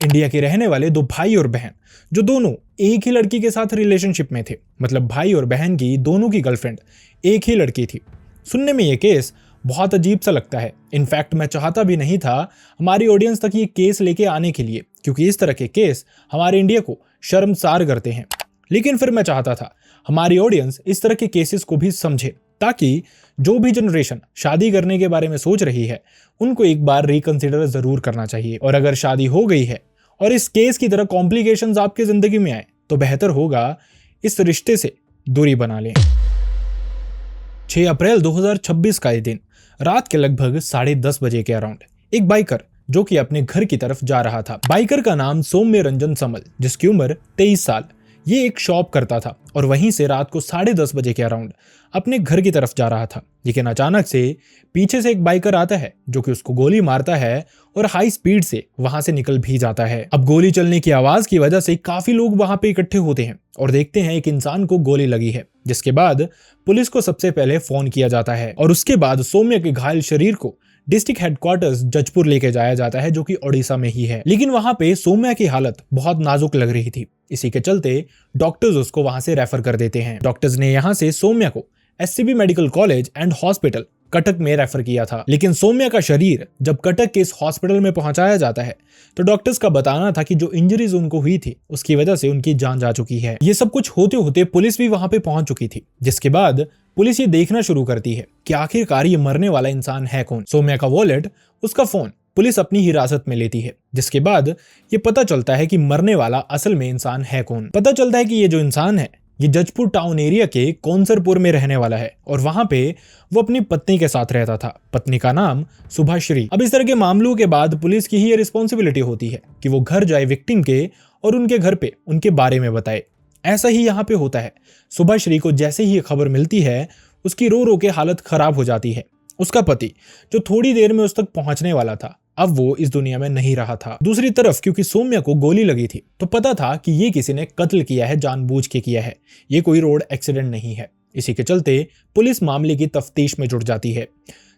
India के रहने वाले दो भाई और बहन जो दोनों एक ही लड़की के साथ रिलेशनशिप में थे, मतलब भाई और बहन की दोनों की गर्लफ्रेंड एक ही लड़की थी। सुनने में ये केस बहुत अजीब सा लगता है। इनफैक्ट मैं चाहता भी नहीं था हमारी ऑडियंस तक ये केस लेके आने के लिए, क्योंकि इस तरह के केस हमारे इंडिया को शर्मसार करते हैं। लेकिन फिर मैं चाहता था हमारी ऑडियंस इस तरह के केसेस को भी समझे, ताकि जो भी जनरेशन शादी करने के बारे में सोच रही है उनको एक बार रिकंसिडर जरूर करना चाहिए। और अगर शादी हो गई है और इस केस की तरह कॉम्प्लिकेशंस आपकी जिंदगी में आए तो बेहतर होगा इस रिश्ते से दूरी बना लें। 6 अप्रैल 2026 का ये दिन रात के लगभग 10:30 बजे के अराउंड एक बाइकर जो कि अपने घर की तरफ जा रहा था। बाइकर का नाम सौम्य रंजन समल, जिसकी उम्र 23 साल, ये एक शॉप करता था और वहीं से रात को 10:30 बजे के अराउंड अपने घर की तरफ जा रहा था। लेकिन अचानक से पीछे से एक बाइकर आता है जो कि उसको गोली मारता है और हाई स्पीड से वहां से निकल भी जाता है। अब गोली चलने की आवाज की वजह से काफी लोग वहां पे इकट्ठे होते हैं और देखते हैं एक इंसान को गोली लगी है, जिसके बाद पुलिस को सबसे पहले फोन किया जाता है और उसके बाद सौम्य के घायल शरीर को डिस्ट्रिक्ट हेडक्वार्टर्स जजपुर लेके जाया जाता है, जो कि ओडिशा में ही है। लेकिन वहां पे सौम्या की हालत बहुत नाजुक लग रही थी। इसी के चलते डॉक्टर्स उसको वहां से रेफर कर देते हैं। डॉक्टर्स ने यहां से सौम्या को SCB medical college and hospital Cuttack में रेफर किया था। लेकिन सौम्या का शरीर जब कटक के इस हॉस्पिटल में पहुंचाया जाता है तो डॉक्टर्स का बताना था कि जो इंजरीज उनको हुई थी उसकी वजह से उनकी जान जा चुकी है। ये सब कुछ होते होते पुलिस भी वहां पे पहुंच चुकी थी, जिसके बाद पुलिस ये देखना शुरू करती है कि आखिरकार ये मरने वाला इंसान है कौन। सौम्या का वॉलेट, उसका फोन पुलिस अपनी हिरासत में लेती है, जिसके बाद ये पता चलता है कि मरने वाला असल में इंसान है कौन। पता चलता है कि ये जो इंसान है ये जजपुर टाउन एरिया के कौंसरपुर में रहने वाला है और वहां पे वो अपनी पत्नी के साथ रहता था। पत्नी का नाम सुभाश्री। अब इस तरह के मामलों के बाद पुलिस की ही ये रिस्पॉन्सिबिलिटी होती है कि वो घर जाए विक्टिम के और उनके घर पे उनके बारे में बताए। ऐसा ही यहाँ पे होता है। सुभाश्री को जैसे ही ये खबर मिलती है उसकी रो रो के हालत खराब हो जाती है। उसका पति जो थोड़ी देर में उस तक पहुंचने वाला था, अब वो इस दुनिया में नहीं रहा था। दूसरी तरफ क्योंकि सौम्या को गोली लगी थी तो पता था कि ये किसी ने कत्ल किया है, जानबूझ के किया है, ये कोई रोड एक्सीडेंट नहीं है। इसी के चलते पुलिस मामले की तफ्तीश में जुट जाती है।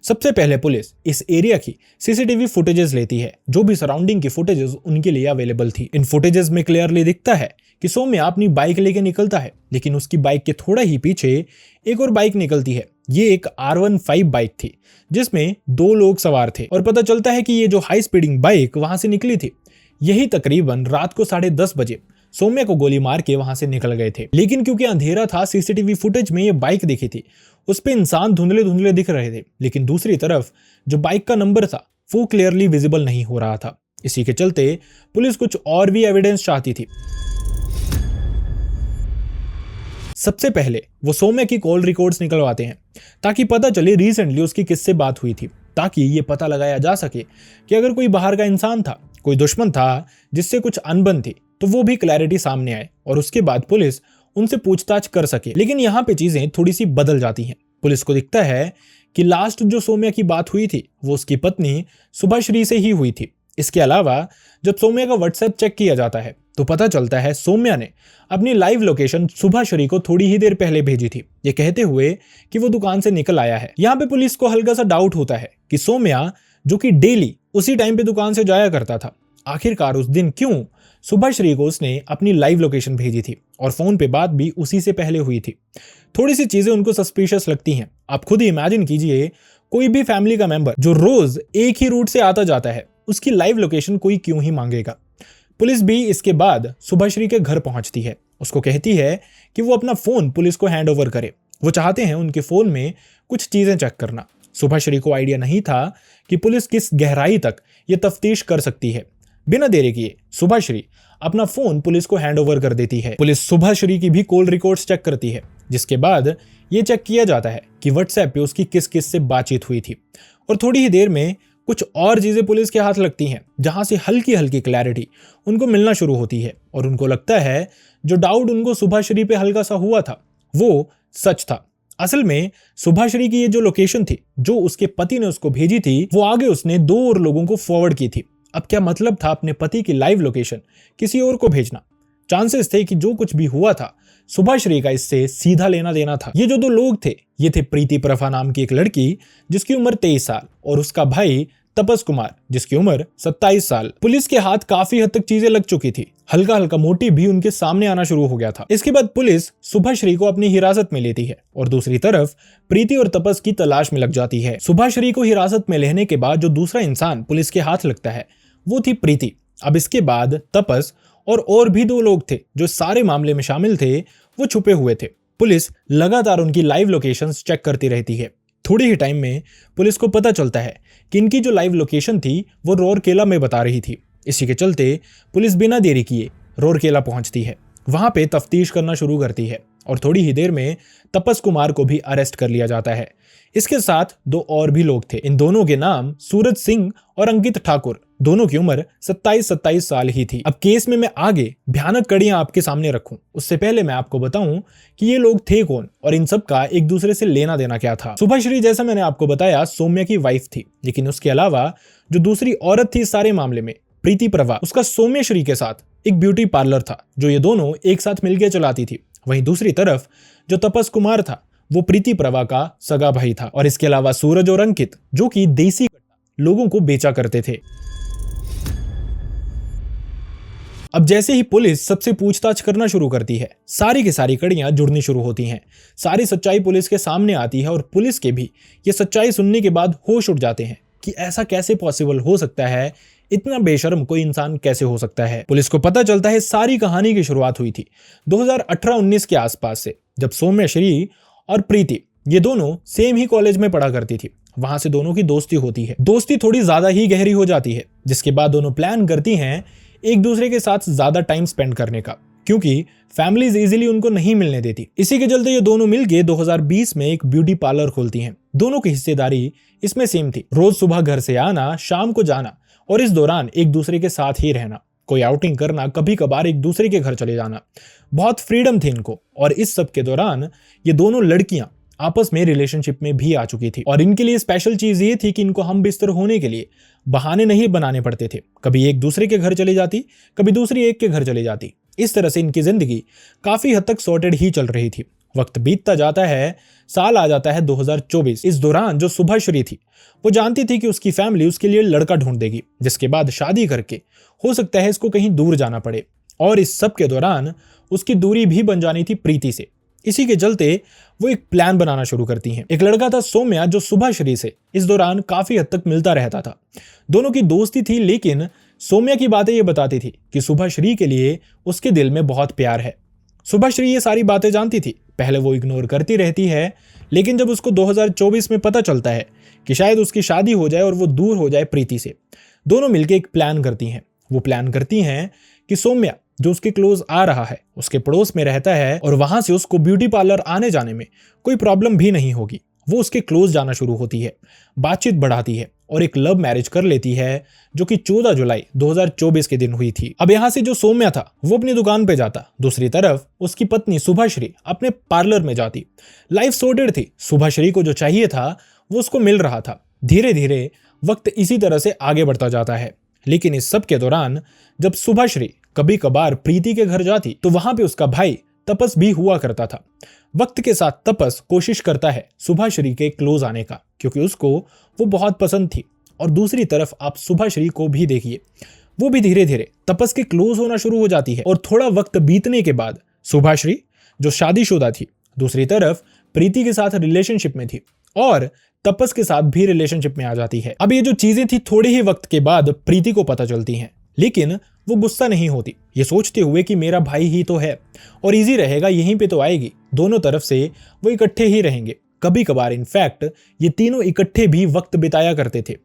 सबसे पहले पुलिस इस एरिया की सीसीटीवी फुटेजेस लेती है, जो भी सराउंडिंग की फुटेजेस उनके लिए अवेलेबल थी। इन फुटेजेस में क्लियरली दिखता है कि सौम्या अपनी बाइक लेके निकलता है, लेकिन उसकी बाइक के थोड़ा ही पीछे एक और बाइक निकलती है। ये एक R15 बाइक थी जिसमें 2 लोग सवार थे और पता चलता है कि ये जो हाई स्पीडिंग बाइक वहां से निकली थी यही तकरीबन रात को 10:30 बजे सौम्या को गोली मार के वहां से निकल गए थे। लेकिन क्योंकि अंधेरा था, सीसीटीवी फुटेज में ये बाइक दिखी थी, उस पे इंसान धुंधले धुंधले दिख रहे थे, लेकिन दूसरी तरफ जो बाइक का नंबर था वो क्लियरली विजिबल नहीं हो रहा था। इसी के चलते पुलिस कुछ और भी एविडेंस चाहती थी। सबसे पहले वो सौम्या की कॉल रिकॉर्ड्स निकलवाते हैं ताकि पता चले रिसेंटली उसकी किससे बात हुई थी, ताकि ये पता लगाया जा सके कि अगर कोई बाहर का इंसान था, कोई दुश्मन था जिससे कुछ अनबन थी, तो वो भी क्लैरिटी सामने आए और उसके बाद पुलिस उनसे पूछताछ कर सके। लेकिन यहाँ पे चीजें थोड़ी सी बदल जाती हैं। पुलिस को दिखता है कि लास्ट जो सौम्या की बात हुई थी वो उसकी पत्नी सुभाश्री से ही हुई थी। इसके अलावा जब सौम्या का व्हाट्सएप चेक किया जाता है तो पता चलता है सौम्या ने अपनी लाइव लोकेशन सुभाश्री को थोड़ी ही देर पहले भेजी थी, ये कहते हुए कि वो दुकान से निकल आया है। यहाँ पे पुलिस को हल्का सा डाउट होता है कि सौम्या जो कि डेली उसी टाइम पे दुकान से जाया करता था, आखिरकार उस दिन क्यों सुभाश्री को उसने अपनी लाइव लोकेशन भेजी थी और फोन पे बात भी उसी से पहले हुई थी। थोड़ी सी चीजें उनको सस्पिशियस लगती हैं। आप खुद ही इमेजिन कीजिए, कोई भी फैमिली का मेंबर जो रोज एक ही रूट से आता जाता है उसकी लाइव लोकेशन कोई क्यों ही मांगेगा। पुलिस भी इसके बाद सुभाश्री के घर पहुंचती है, उसको कहती है कि वो अपना फोन पुलिस को हैंड ओवर करे। वो चाहते हैं उनके फोन में कुछ चीजें चेक करना। सुभाश्री को आइडिया नहीं था कि पुलिस किस गहराई तक ये तफ्तीश कर सकती है। बिना देरी किए सुभाश्री अपना फोन पुलिस को हैंड ओवर कर देती है। पुलिस सुभाश्री की भी कॉल रिकॉर्ड्स चेक करती है, जिसके बाद ये चेक किया जाता है कि व्हाट्सएप पे उसकी किस किस से बातचीत हुई थी। और थोड़ी ही देर में कुछ और चीजें पुलिस के हाथ लगती हैं, जहां से हल्की हल्की क्लैरिटी उनको मिलना शुरू होती है और उनको लगता है जो डाउट उनको सुभाश्री पे हल्का सा हुआ था वो सच था। असल में सुभाश्री की ये जो लोकेशन थी जो उसके पति ने उसको भेजी थी, वो आगे उसने 2 और लोगों को फॉरवर्ड की थी। अब क्या मतलब था अपने पति की लाइव लोकेशन किसी और को भेजना? चांसेस थे कि जो कुछ भी हुआ था सुभाश्री का इससे सीधा लेना देना था। ये जो 2 लोग थे ये थे प्रीति प्रभा नाम की एक लड़की जिसकी उम्र 23 साल और उसका भाई तपस कुमार, जिसकी उम्र 27 साल। पुलिस के हाथ काफी हद तक चीजें लग चुकी थी, हल्का हल्का मोटिव भी उनके सामने आना शुरू हो गया था। इसके बाद पुलिस सुभाश्री को अपनी हिरासत में लेती है और दूसरी तरफ प्रीति और तपस की तलाश में लग जाती है। सुभाश्री को हिरासत में लेने के बाद जो दूसरा इंसान पुलिस के हाथ लगता है वो थी प्रीति। अब इसके बाद तपस और भी 2 लोग थे जो सारे मामले में शामिल थे, वो छुपे हुए थे। पुलिस लगातार उनकी लाइव लोकेशंस चेक करती रहती है। थोड़े ही टाइम में पुलिस को पता चलता है कि इनकी जो लाइव लोकेशन थी वो रौरकेला में बता रही थी। इसी के चलते पुलिस बिना देरी किए रौरकेला पहुंचती है, वहां पे तफ्तीश करना शुरू करती है और थोड़ी ही देर में तपस कुमार को भी अरेस्ट कर लिया जाता है। इसके साथ 2 और भी लोग थे। इन दोनों के नाम सूरज सिंह और अंकित ठाकुर, दोनों की उम्र 27 साल ही थी। अब केस में मैं आगे भयानक कड़ियां आपके सामने रखूं उससे पहले मैं आपको बताऊं कि ये लोग थे कौन और इन सब का एक दूसरे से लेना देना क्या था। सुभाश्री जैसा मैंने आपको बताया सौम्या की वाइफ थी, लेकिन उसके अलावा जो दूसरी औरत थी इस सारे मामले में, प्रीति प्रभा, उसका सौम्यश्री के साथ एक ब्यूटी पार्लर था जो ये दोनों एक साथ मिलकर चलाती थी। वहीं दूसरी तरफ जो तपस कुमार था वो प्रीति प्रभा का सगा भाई था और इसके अलावा सूरज और अंकित जो कि देसी लोगों को बेचा करते थे। अब जैसे ही पुलिस सबसे पूछताछ करना शुरू करती है, सारी की सारी कड़ियां जुड़नी शुरू होती हैं। सारी सच्चाई पुलिस के सामने आती है और पुलिस के भी ये सच्चाई सुनने के बाद होश उड़ जाते हैं कि ऐसा कैसे पॉसिबल हो सकता है, इतना बेशर्म कोई इंसान कैसे हो सकता है। पुलिस को पता चलता है सारी कहानी की शुरुआत हुई थी 2018-19 के आसपास से, जब सौम्यश्री और प्रीति ये दोनों सेम ही कॉलेज में पढ़ा करती थी। वहां से दोनों की दोस्ती होती है, दोस्ती थोड़ी ज्यादा ही गहरी हो जाती है, जिसके बाद दोनों प्लान करती हैं एक दूसरे के साथ ज्यादा टाइम स्पेंड करने का, क्योंकि फैमिलीज इजीली उनको नहीं मिलने देती। इसी के चलते ये दोनों मिलके 2020 में एक ब्यूटी पार्लर खोलती हैं। दोनों की हिस्सेदारी इसमें सेम थी, रोज सुबह घर से आना, शाम को जाना और इस दौरान एक दूसरे के साथ ही रहना, कोई आउटिंग करना, कभी कभार एक दूसरे के घर चले जाना। बहुत फ्रीडम थी इनको और इस सब के दौरान ये दोनों लड़कियां आपस में रिलेशनशिप में भी आ चुकी थी और इनके लिए स्पेशल चीज ये थी कि इनको हम बिस्तर होने के लिए बहाने नहीं बनाने पड़ते थे। कभी एक दूसरे के घर चली जाती, कभी दूसरी एक के घर चली जाती। इस तरह से इनकी जिंदगी काफी हद तक सॉर्टेड ही चल रही थी। वक्त बीतता जाता है, साल आ जाता है 2024। इस दौरान जो सुभाश्री थी वो जानती थी कि उसकी फैमिली उसके लिए लड़का ढूंढ देगी, जिसके बाद शादी करके हो सकता है इसको कहीं दूर जाना पड़े। और इस सब के दौरान उसकी दूरी भी बन जानी थी प्रीति से। इसी के चलते वो एक प्लान बनाना शुरू करती हैं। एक लड़का था सौम्या जो सुभाश्री से इस दौरान काफी हद तक मिलता रहता था। दोनों की दोस्ती थी, लेकिन सौम्या की बातें ये बताती थी कि सुभाश्री के लिए उसके दिल में बहुत प्यार है। सुभाश्री ये सारी बातें जानती थी, पहले वो इग्नोर करती रहती है, लेकिन जब उसको 2024 में पता चलता है कि शायद उसकी शादी हो जाए और वो दूर हो जाए प्रीति से, दोनों मिलकर एक प्लान करती हैं। वो प्लान करती हैं कि सौम्या जो उसके क्लोज आ रहा है, उसके पड़ोस में रहता है और वहां से उसको ब्यूटी पार्लर आने जाने में कोई प्रॉब्लम भी नहीं होगी। वो उसके क्लोज जाना शुरू होती है, बातचीत बढ़ाती है और एक लव मैरिज कर लेती है जो कि 14 जुलाई 2024 के दिन हुई थी। अब यहाँ से जो सौम्या था वो अपनी दुकान पे जाता, दूसरी तरफ उसकी पत्नी सुभाश्री अपने पार्लर में जाती। लाइफ सॉर्टेड थी, सुभाश्री को जो चाहिए था वो उसको मिल रहा था। धीरे धीरे वक्त इसी तरह से आगे बढ़ता जाता है, लेकिन इस सब के दौरान जब सुभाश्री कभी कभार प्रीति के घर जाती तो वहां पे उसका भाई तपस भी हुआ करता था। वक्त के साथ तपस कोशिश करता है सुभाश्री के क्लोज आने का, क्योंकि उसको वो बहुत पसंद थी। और दूसरी तरफ आप सुभाश्री को भी देखिए, वो भी धीरे धीरे तपस के क्लोज होना शुरू हो जाती है। और थोड़ा वक्त बीतने के बाद सुभाश्री जो शादीशुदा थी, दूसरी तरफ प्रीति के साथ रिलेशनशिप में थी और तपस के साथ भी रिलेशनशिप में आ जाती है। अब ये जो चीजें थी थोड़े ही वक्त के बाद प्रीति को पता चलती हैं, लेकिन वो गुस्सा नहीं होती, ये सोचते हुए कि मेरा भाई ही तो है और इजी रहेगा, यहीं पे तो आएगी। दोनों तरफ से वो इकट्ठे ही रहेंगे। कभी कभार इनफैक्ट ये तीनों इकट्ठे भी वक्त बिताया करते थे।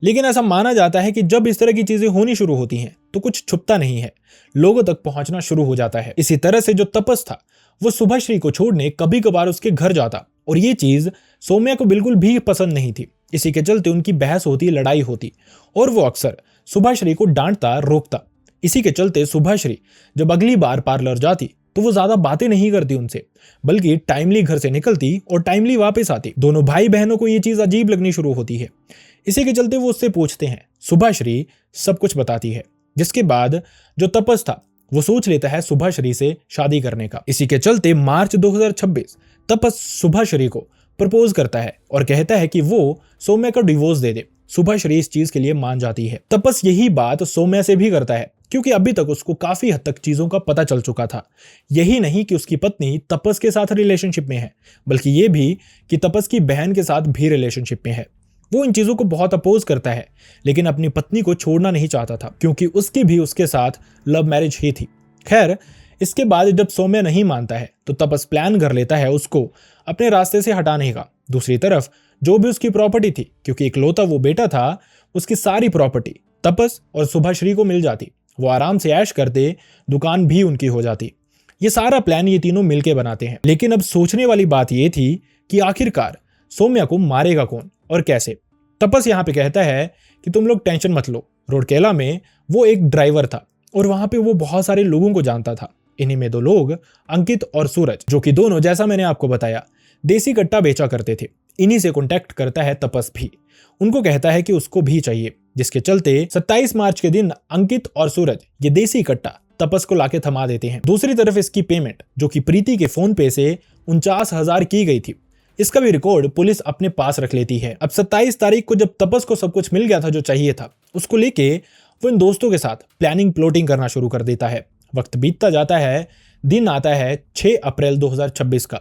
लेकिन ऐसा माना जाता है कि जब इस तरह की चीजें होनी शुरू होती हैं तो कुछ छुपता नहीं है, लोगों तक पहुंचना शुरू हो जाता है। इसी तरह से जो तपस था वो सुभाश्री को छोड़ने कभी कभार उसके घर जाता और ये चीज सौम्या को बिल्कुल भी पसंद नहीं थी। इसी के चलते उनकी बहस होती, लड़ाई होती और वो अक्सर सुभाश्री को डांटता, रोकता। इसी के चलते सुभाश्री जब अगली बार पार्लर जाती तो वो ज्यादा बातें नहीं करती उनसे, बल्कि टाइमली घर से निकलती और टाइमली वापस आती। दोनों भाई बहनों को ये चीज अजीब लगनी शुरू होती है। इसी के चलते वो उससे पूछते हैं, सुभाश्री सब कुछ बताती है, जिसके बाद जो तपस था वो सोच लेता है सुभाश्री से शादी करने का। इसी के चलते मार्च 2026 तपस सुभाश्री को प्रपोज करता है और कहता है कि वो सौम्या को डिवोर्स दे दे। शुभाश्री इस चीज के लिए मान जाती है। तपस यही बात सौम्या से भी करता है क्योंकि अभी तक उसको काफी हद तक चीजों का पता चल चुका था। यही नहीं कि उसकी पत्नी तपस के साथ रिलेशनशिप में है, बल्कि ये भी कि तपस की बहन के साथ भी रिलेशनशिप में है। वो इन चीजों को बहुत अपोज करता है, लेकिन अपनी पत्नी को छोड़ना नहीं चाहता था क्योंकि उसकी भी उसके साथ लव मैरिज ही थी। खैर, इसके बाद जब सौम्या नहीं मानता है तो तपस प्लान कर लेता है उसको अपने रास्ते से हटाने का। दूसरी तरफ जो भी उसकी प्रॉपर्टी थी, क्योंकि इकलौता वो बेटा था, उसकी सारी प्रॉपर्टी तपस और शुभाश्री को मिल जाती। वो आराम से ऐश करते, दुकान भी उनकी हो जाती। ये सारा प्लान ये तीनों मिलके बनाते हैं। लेकिन अब सोचने वाली बात ये थी कि आखिरकार सौम्या को मारेगा कौन और कैसे। तपस यहाँ पे कहता है कि तुम लोग टेंशन मत लो, रोडकेला में वो एक ड्राइवर था और वहां पे वो बहुत सारे लोगों को जानता था। इन्हीं में दो लोग, अंकित और सूरज, जो कि दोनों, जैसा मैंने आपको बताया, देसी कट्टा बेचा करते थे। इन्हीं से कॉन्टेक्ट करता है तपस भी। उनको कहता है कि उसको भी चाहिए, जिसके चलते 27 मार्च के दिन अंकित और सूरज ये देसी कट्टा तपस को लाके थमा देते हैं। दूसरी तरफ इसकी पेमेंट, जो कि प्रीति के फोन पे से 49,000 की गई थी, इसका भी रिकॉर्ड पुलिस अपने पास रख लेती है। अब 27 तारीख को जब तपस को सब कुछ मिल गया था जो चाहिए था, उसको लेके वो इन दोस्तों के साथ प्लानिंग प्लॉटिंग करना शुरू कर देता है। वक्त बीतता जाता है, दिन आता है 6 अप्रैल 2026 का।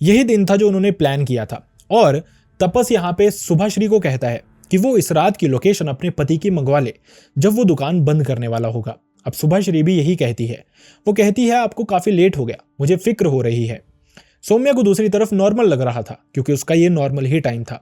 यही दिन था जो उन्होंने प्लान किया था और तपस यहाँ पे शुभाश्री को कहता है कि वो इस रात की लोकेशन अपने पति की मंगवा ले जब वो दुकान बंद करने वाला होगा। अब शुभाश्री भी यही कहती है। वो कहती है आपको काफी लेट हो गया, मुझे फिक्र हो रही है। सौम्या को दूसरी तरफ नॉर्मल लग रहा था क्योंकि उसका ये नॉर्मल ही टाइम था,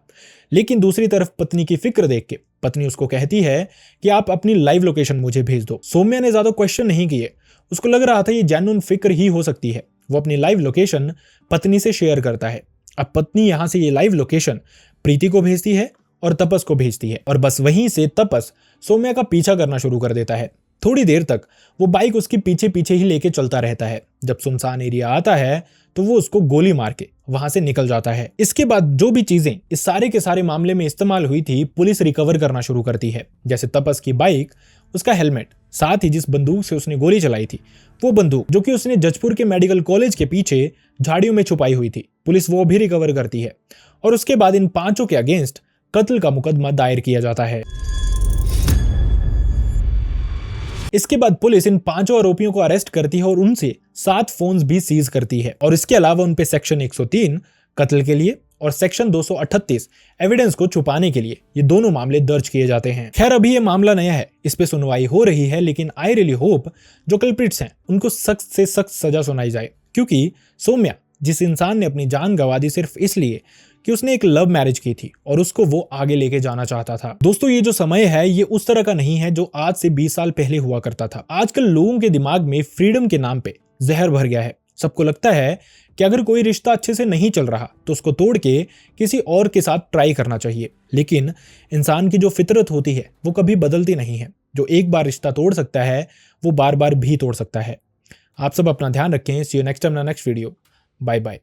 लेकिन दूसरी तरफ पत्नी की फिक्र देख के पत्नी उसको कहती है कि आप अपनी लाइव लोकेशन मुझे भेज दो। सौम्या ने ज्यादा क्वेश्चन नहीं किए, उसको लग रहा था ये जेन्युइन फिक्र ही हो सकती है। वो अपनी लाइव लोकेशन पत्नी से शेयर करता है। अब पत्नी यहां से ये लाइव लोकेशन प्रीति को भेजती है और तपस को भेजती है और बस वहीं से तपस सौम्या का पीछा करना शुरू कर देता है। थोड़ी देर तक वो बाइक उसके पीछे पीछे ही लेके चलता रहता है। जब सुनसान एरिया आता है तो वो उसको गोली मार के वहां से निकल जाता है। इसके बाद जो भी चीजें इस सारे के सारे मामले में इस्तेमाल हुई थी, पुलिस रिकवर करना शुरू करती है, जैसे तपस की बाइक, उसका हेलमेट, साथ ही जिस बंदूक से उसने गोली चलाई थी वो बंदूक, जो कि उसने जजपुर के मेडिकल कॉलेज के पीछे झाड़ियों में छुपाई हुई थी, पुलिस वो भी रिकवर करती है। और उसके बाद इन पांचों के अगेंस्ट कत्ल का मुकदमा दायर किया जाता है। इसके बाद पुलिस इन पांचों आरोपियों को अरेस्ट करती है और उनसे 7 फोन्स भी सीज करती है और इसके अलावा उन पे सेक्शन 103 कत्ल के लिए और सेक्शन 238 एविडेंस को छुपाने के लिए ये दोनों मामले दर्ज किए जाते हैं। खैर, अभी ये मामला नया है, इस पे सुनवाई हो रही है, लेकिन आई रियली होप जो कल्प्रिट्स हैं उनको सख्त से सख्त सजा सुनाई जाए, क्योंकि सौम्या, जिस इंसान ने अपनी जान गंवा दी सिर्फ इसलिए कि उसने एक लव मैरिज की थी और उसको वो आगे लेके जाना चाहता था। दोस्तों, ये जो समय है ये उस तरह का नहीं है जो आज से 20 साल पहले हुआ करता था। आजकल लोगों के दिमाग में फ्रीडम के नाम पे जहर भर गया है। सबको लगता है कि अगर कोई रिश्ता अच्छे से नहीं चल रहा तो उसको तोड़ के किसी और के साथ ट्राई करना चाहिए, लेकिन इंसान की जो फितरत होती है वो कभी बदलती नहीं है। जो एक बार रिश्ता तोड़ सकता है वो बार बार भी तोड़ सकता है। आप सब अपना ध्यान रखें। See you next time, next video. Bye bye.